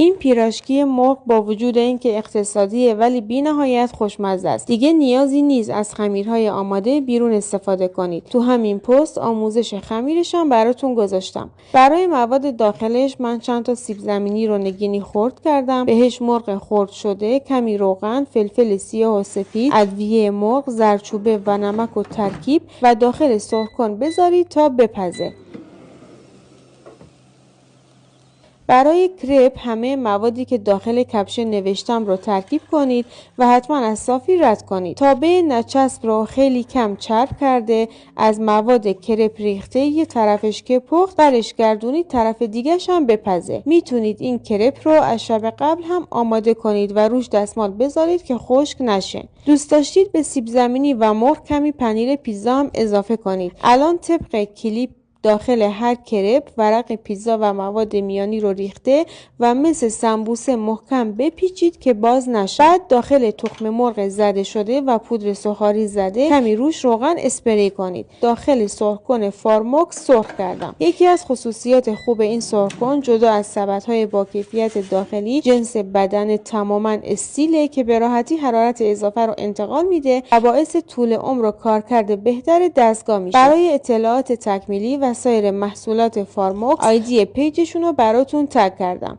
این پیراشکی مرغ با وجود اینکه اقتصادیه ولی بی‌نهایت خوشمزه است. دیگه نیازی نیست از خمیرهای آماده بیرون استفاده کنید. تو همین پست آموزش خمیرشان براتون گذاشتم. برای مواد داخلش من چند تا سیب زمینی رو نگینی خرد کردم. بهش مرغ خرد شده، کمی روغن، فلفل سیاه و سفید، ادویه مرغ، زردچوبه و نمک و ترکیب و داخل سرخ‌کن بذارید تا بپزه. برای کرپ همه موادی که داخل کپشن نوشتم رو ترکیب کنید و حتما از صافی رد کنید. تابع نچسب رو خیلی کم چرب کرده از مواد کرپ ریخته یه طرفش که پخت برش گردونید، طرف دیگه‌ش هم بپزه. میتونید این کرپ رو از شب قبل هم آماده کنید و روش دستمال بذارید که خشک نشه. دوست داشتید به سیب زمینی و مرغ کمی پنیر پیتزا هم اضافه کنید. الان طبق کلیپ داخل هر کرپ ورق پیتزا و مواد میانی رو ریخته و مثل سمبوسه محکم بپیچید که باز نشه. بعد داخل تخم مرغ زده شده و پودر سوخاری زده کمی روش روغن اسپری کنید. داخل سرخ‌کن فارموکس سرخ کردم. یکی از خصوصیات خوب این سرخ‌کن جدا از سبدهای با کیفیت داخلی، جنس بدن تماما استیله که به راحتی حرارت اضافه رو انتقال میده و باعث طول عمر و کارکرد بهتر دستگاه میشه. برای اطلاعات تکمیلی و سایر محصولات فارموکس آیدی پیجشون رو براتون تگ کردم.